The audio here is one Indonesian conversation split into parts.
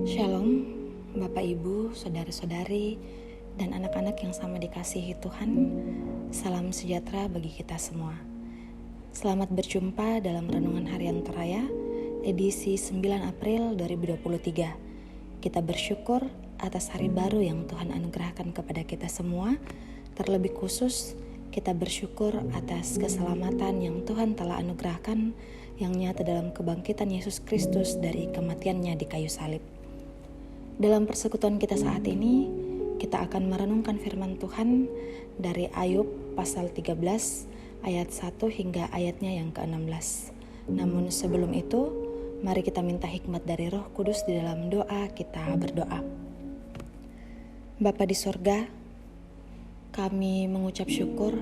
Shalom, Bapak Ibu, Saudara-saudari, dan anak-anak yang sama dikasihi Tuhan. Salam sejahtera bagi kita semua. Selamat berjumpa dalam Renungan Harian Toraya, edisi 9 April 2023. Kita bersyukur atas hari baru yang Tuhan anugerahkan kepada kita semua. Terlebih khusus, kita bersyukur atas keselamatan yang Tuhan telah anugerahkan yang nyata dalam kebangkitan Yesus Kristus dari kematiannya di kayu salib. Dalam persekutuan kita saat ini, kita akan merenungkan firman Tuhan dari Ayub pasal 13 ayat 1 hingga ayatnya yang ke-16. Namun sebelum itu, mari kita minta hikmat dari Roh Kudus di dalam doa. Kita berdoa. Bapa di sorga, kami mengucap syukur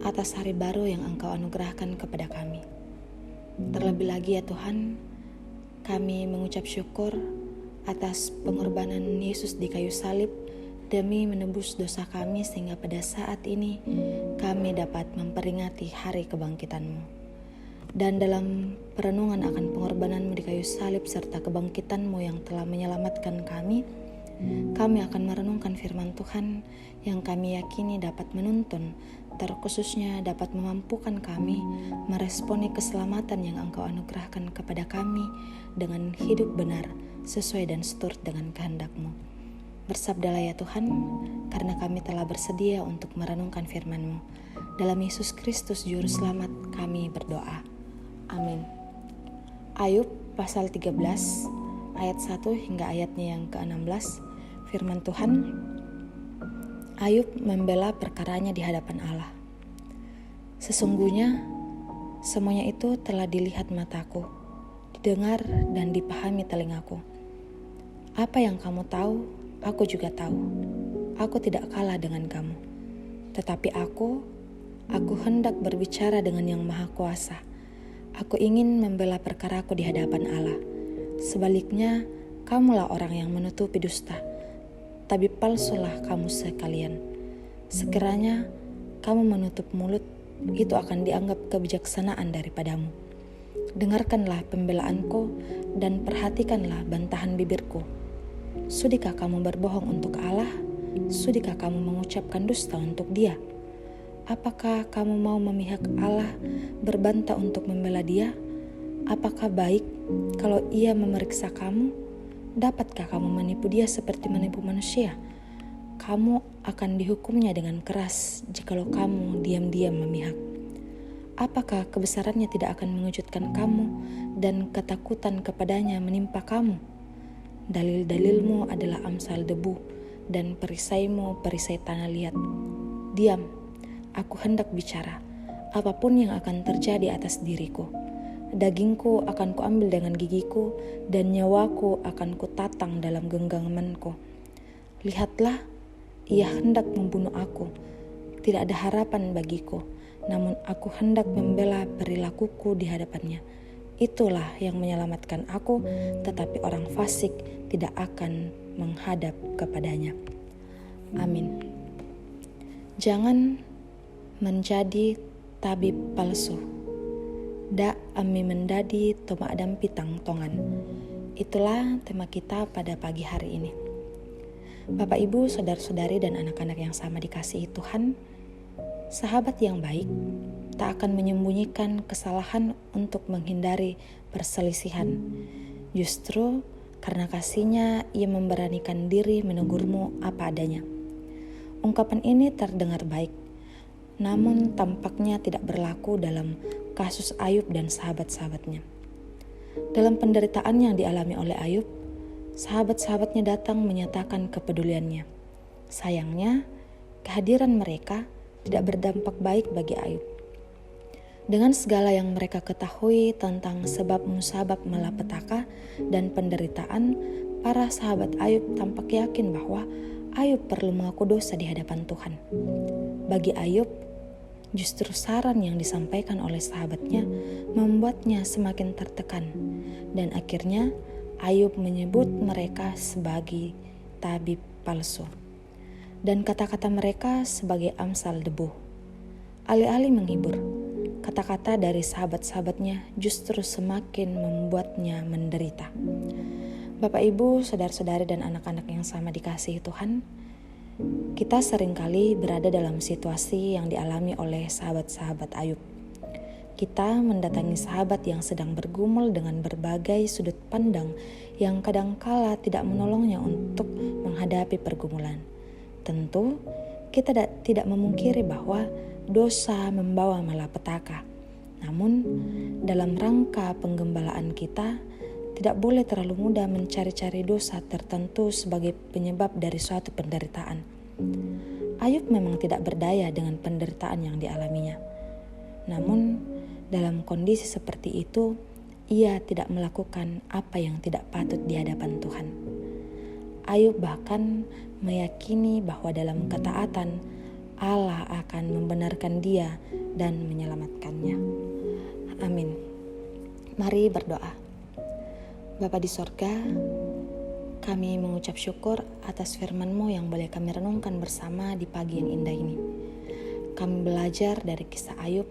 atas hari baru yang Engkau anugerahkan kepada kami. Terlebih lagi ya Tuhan, kami mengucap syukur atas pengorbanan Yesus di kayu salib demi menebus dosa kami, sehingga pada saat ini kami dapat memperingati hari kebangkitan-Mu. Dan dalam perenungan akan pengorbanan-Mu di kayu salib serta kebangkitan-Mu yang telah menyelamatkan kami akan merenungkan firman Tuhan yang kami yakini dapat menuntun, terkhususnya dapat memampukan kami meresponi keselamatan yang Engkau anugerahkan kepada kami dengan hidup benar, sesuai dan seturut dengan kehendak-Mu. Bersabdalah ya Tuhan, karena kami telah bersedia untuk merenungkan firman-Mu. Dalam Yesus Kristus Juru Selamat kami berdoa. Amin. Ayub pasal 13 ayat 1 hingga ayatnya yang ke-16. Firman Tuhan, Ayub membela perkaranya di hadapan Allah. Sesungguhnya semuanya itu telah dilihat mataku, didengar dan dipahami telingaku. Apa yang kamu tahu, aku juga tahu. Aku tidak kalah dengan kamu. Tetapi aku hendak berbicara dengan Yang Maha Kuasa. Aku ingin membela perkaraku di hadapan Allah. Sebaliknya, kamulah orang yang menutupi dusta. Tabib palsulah kamu sekalian. Sekiranya kamu menutup mulut, itu akan dianggap kebijaksanaan daripadamu. Dengarkanlah pembelaanku dan perhatikanlah bantahan bibirku. Sudikah kamu berbohong untuk Allah? Sudikah kamu mengucapkan dusta untuk Dia? Apakah kamu mau memihak Allah, berbantah untuk membela Dia? Apakah baik kalau Ia memeriksa kamu? Dapatkah kamu menipu Dia seperti menipu manusia? Kamu akan dihukumnya dengan keras jikalau kamu diam-diam memihak. Apakah kebesarannya tidak akan mengejutkan kamu dan ketakutan kepadanya menimpa kamu? Dalil-dalilmu adalah amsal debu dan perisaimu perisai tanah liat. Diam, aku hendak bicara. Apapun yang akan terjadi atas diriku. Dagingku akan kuambil dengan gigiku, dan nyawaku akan kutatang dalam genggamanku. Lihatlah, ia hendak membunuh aku. Tidak ada harapan bagiku, namun aku hendak membela perilakuku di hadapannya. Itulah yang menyelamatkan aku, tetapi orang fasik tidak akan menghadap kepadanya. Amin. Jangan menjadi tabib palsu. Da ami mendadi toma adam pitang tongan. Itulah tema kita pada pagi hari ini. Bapak Ibu, saudara-saudari dan anak-anak yang sama dikasihi Tuhan, sahabat yang baik tak akan menyembunyikan kesalahan untuk menghindari perselisihan. Justru karena kasihnya ia memberanikan diri menegurmu apa adanya. Ungkapan ini terdengar baik, namun tampaknya tidak berlaku dalam kasus Ayub dan sahabat-sahabatnya. Dalam penderitaan yang dialami oleh Ayub, sahabat-sahabatnya datang menyatakan kepeduliannya. Sayangnya, kehadiran mereka tidak berdampak baik bagi Ayub. Dengan segala yang mereka ketahui tentang sebab musabab malapetaka dan penderitaan, para sahabat Ayub tampak yakin bahwa Ayub perlu mengaku dosa di hadapan Tuhan. Bagi Ayub, justru saran yang disampaikan oleh sahabatnya membuatnya semakin tertekan, dan akhirnya Ayub menyebut mereka sebagai tabib palsu dan kata-kata mereka sebagai amsal debu. Alih-alih menghibur, kata-kata dari sahabat-sahabatnya justru semakin membuatnya menderita. Bapak, Ibu, saudara-saudari dan anak-anak yang sama dikasihi Tuhan, kita seringkali berada dalam situasi yang dialami oleh sahabat-sahabat Ayub. Kita mendatangi sahabat yang sedang bergumul dengan berbagai sudut pandang yang kadangkala tidak menolongnya untuk menghadapi pergumulan. Tentu, kita tidak memungkiri bahwa dosa membawa malapetaka. Namun, dalam rangka penggembalaan kita, tidak boleh terlalu mudah mencari-cari dosa tertentu sebagai penyebab dari suatu penderitaan. Ayub memang tidak berdaya dengan penderitaan yang dialaminya. Namun, dalam kondisi seperti itu, ia tidak melakukan apa yang tidak patut di hadapan Tuhan. Ayub bahkan meyakini bahwa dalam ketaatan, Allah akan membenarkan dia dan menyelamatkannya. Amin. Mari berdoa. Bapa di sorga, kami mengucap syukur atas firman-Mu yang boleh kami renungkan bersama di pagi yang indah ini. Kami belajar dari kisah Ayub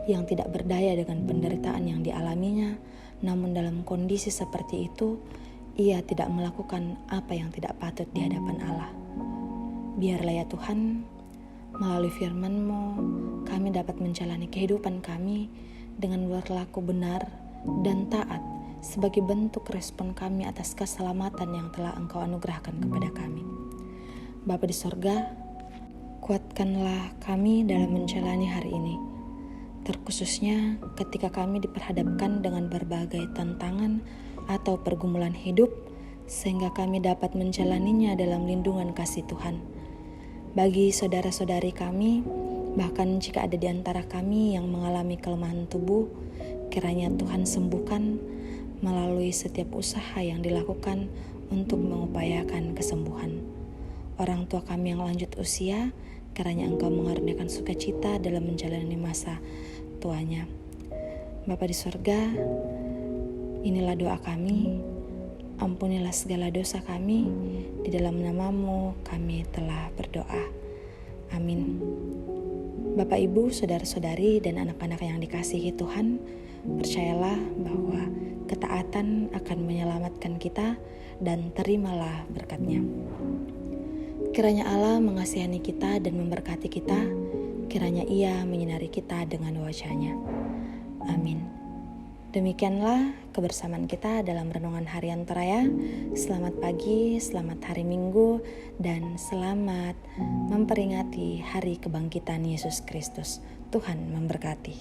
yang tidak berdaya dengan penderitaan yang dialaminya, namun dalam kondisi seperti itu, ia tidak melakukan apa yang tidak patut di hadapan Allah. Biarlah ya Tuhan, melalui firman-Mu, kami dapat menjalani kehidupan kami dengan berlaku benar dan taat sebagai bentuk respon kami atas keselamatan yang telah Engkau anugerahkan kepada kami. Bapa di sorga, kuatkanlah kami dalam menjalani hari ini, terkhususnya ketika kami diperhadapkan dengan berbagai tantangan atau pergumulan hidup, sehingga kami dapat menjalaninya dalam lindungan kasih Tuhan. Bagi saudara-saudari kami, bahkan jika ada di antara kami yang mengalami kelemahan tubuh, kiranya Tuhan sembuhkan melalui setiap usaha yang dilakukan untuk mengupayakan kesembuhan. Orang tua kami yang lanjut usia, kiranya Engkau mengaruniakan sukacita dalam menjalani masa tuanya. Bapa di sorga, inilah doa kami, ampunilah segala dosa kami, di dalam nama-Mu kami telah berdoa. Amin. Bapak, Ibu, saudara-saudari, dan anak-anak yang dikasihi Tuhan, percayalah bahwa ketaatan akan menyelamatkan kita dan terimalah berkat-Nya. Kiranya Allah mengasihani kita dan memberkati kita, kiranya Ia menyinari kita dengan wajah-Nya. Amin. Demikianlah kebersamaan kita dalam renungan harian Toraya. Selamat pagi, selamat hari Minggu, dan selamat memperingati hari kebangkitan Yesus Kristus. Tuhan memberkati.